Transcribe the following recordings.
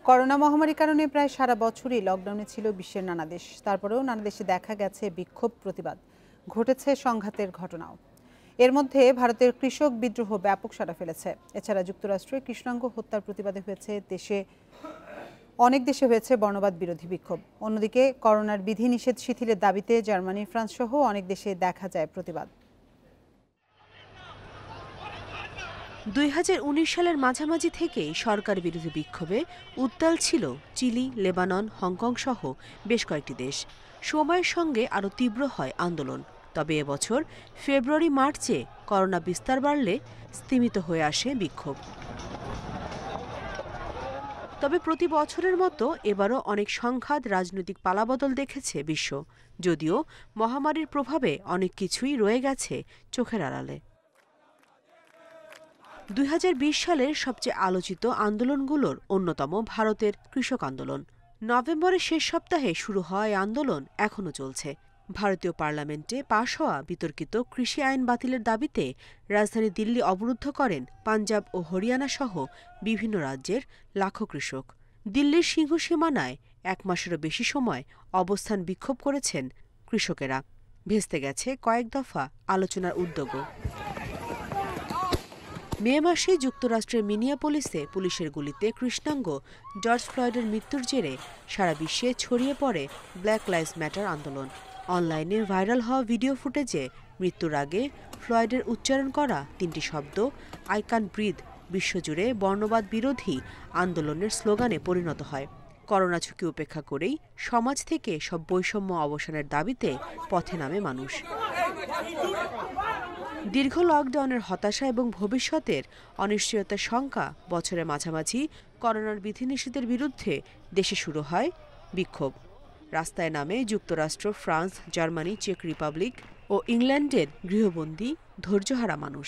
Corona মহামারীর কারণে প্রায় সারা বছরই লকডাউনে ছিল বিশ্বের নানা দেশ। তারপরেও নানা দেশে দেখা গেছে বিক্ষোভ, প্রতিবাদ, ঘটেছে সংঘাতের ঘটনাও। এর মধ্যে ভারতের কৃষক বিদ্রোহ ব্যাপক সাড়া ফেলেছে। এছাড়া যুক্তরাষ্ট্রে কৃষ্ণাঙ্গ হত্যার প্রতিবাদে অনেক দেশে হয়েছে বর্ণবাদ বিরোধী বিক্ষোভ। অন্যদিকে করোনার বিধিনিষেধ শিথিলের দাবিতে জার্মানি, ফ্রান্স সহ অনেক দেশে দেখা যায় প্রতিবাদ। 2019 সালের মাঝামাঝি থেকেই সরকার বিরোধী বিক্ষোভে উত্তাল ছিল চিলি, লেবানন, হংকং সহ বেশ কয়েকটি দেশ। সময়ের সঙ্গে আরও তীব্র হয় আন্দোলন। তবে এবছর ফেব্রুয়ারি-মার্চে করোনা বিস্তার বাড়লে স্তিমিত হয়ে আসে বিক্ষোভ। তবে প্রতি বছরের মতো এবারও অনেক সংঘাত, রাজনৈতিক পালাবদল দেখেছে বিশ্ব। যদিও মহামারীর প্রভাবে অনেক কিছুই রয়ে গেছে চোখের আড়ালে। 2020 সালের সবচেয়ে আলোচিত আন্দোলনগুলোর অন্যতম ভারতের কৃষক আন্দোলন। নভেম্বরের শেষ সপ্তাহে শুরু হওয়া এই আন্দোলন এখনও চলছে। ভারতীয় পার্লামেন্টে পাশ হওয়া বিতর্কিত কৃষি আইন বাতিলের দাবিতে রাজধানী দিল্লি অবরুদ্ধ করেন পাঞ্জাব ও হরিয়ানা সহ বিভিন্ন রাজ্যের লাখো কৃষক। দিল্লির সিংহ সীমানায় 1 মাসেরও বেশি সময় অবস্থান বিক্ষোভ করেছেন কৃষকেরা। ভেস্তে গেছে কয়েক দফা আলোচনার উদ্যোগও। মে মাসে যুক্তরাষ্ট্রের মিনিয়াপোলিসে পুলিশের গুলিতে কৃষ্ণাঙ্গ জর্জ ফ্লয়েডের মৃত্যুর জেরে সারা বিশ্বে ছড়িয়ে পড়ে ব্ল্যাক লাইভস ম্যাটার আন্দোলন। অনলাইনে ভাইরাল হওয়া ভিডিও ফুটেজে মৃত্যুর আগে ফ্লয়েডের উচ্চারণ করা 3টি শব্দ আই ক্যান ব্রিথ বিশ্বজুড়ে বর্ণবাদ বিরোধী আন্দোলনের স্লোগানে পরিণত হয়। করোনা ঝুঁকি উপেক্ষা করেই সমাজ থেকে সব বৈষম্য অবসানের দাবিতে পথে নামে মানুষ। দীর্ঘ লকডাউনের হতাশা এবং ভবিষ্যতের অনিশ্চয়তার শঙ্কা বছরের মাঝামাঝি করোনার বিধিনিষেধের বিরুদ্ধে দেশে শুরু হয় বিক্ষোভ। রাস্তায় নামে যুক্তরাষ্ট্র, ফ্রান্স, জার্মানি, চেক রিপাবলিক ও ইংল্যান্ডের গৃহবন্দী ধৈর্যহারা মানুষ।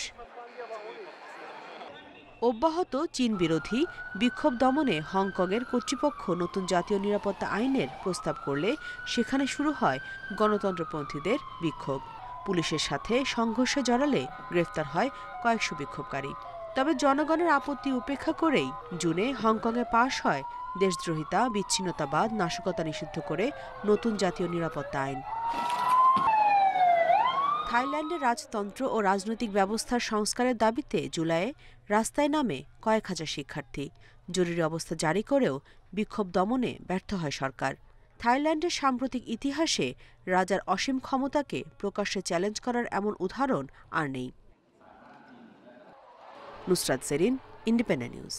অব্যাহত চীন বিরোধী বিক্ষোভ দমনে হংকংয়ের কর্তৃপক্ষ নতুন জাতীয় নিরাপত্তা আইনের প্রস্তাব করলে সেখানে শুরু হয় গণতন্ত্রপন্থীদের বিক্ষোভ। পুলিশের সাথে সংঘর্ষে জড়ালে গ্রেফতার হয় কয়েকশো বিক্ষোভকারী। তবে জনগণের আপত্তি উপেক্ষা করেই জুনে হংকংয়ে পাশ হয় দেশদ্রোহিতা, বিচ্ছিন্নতাবাদ, নাশকতা নিষিদ্ধ করে নতুন জাতীয় নিরাপত্তা আইন। থাইল্যান্ডের রাজতন্ত্র ও রাজনৈতিক ব্যবস্থার সংস্কারের দাবিতে জুলাইয়ে রাস্তায় নামে কয়েক হাজার শিক্ষার্থী। জরুরি অবস্থা জারি করেও বিক্ষোভ দমনে ব্যর্থ হয় সরকার। থাইল্যান্ডের সাম্প্রতিক ইতিহাসে রাজার অসীম ক্ষমতাকে প্রকাশ্যে চ্যালেঞ্জ করার এমন উদাহরণ আর নেই। Nusrat Serin, independent news.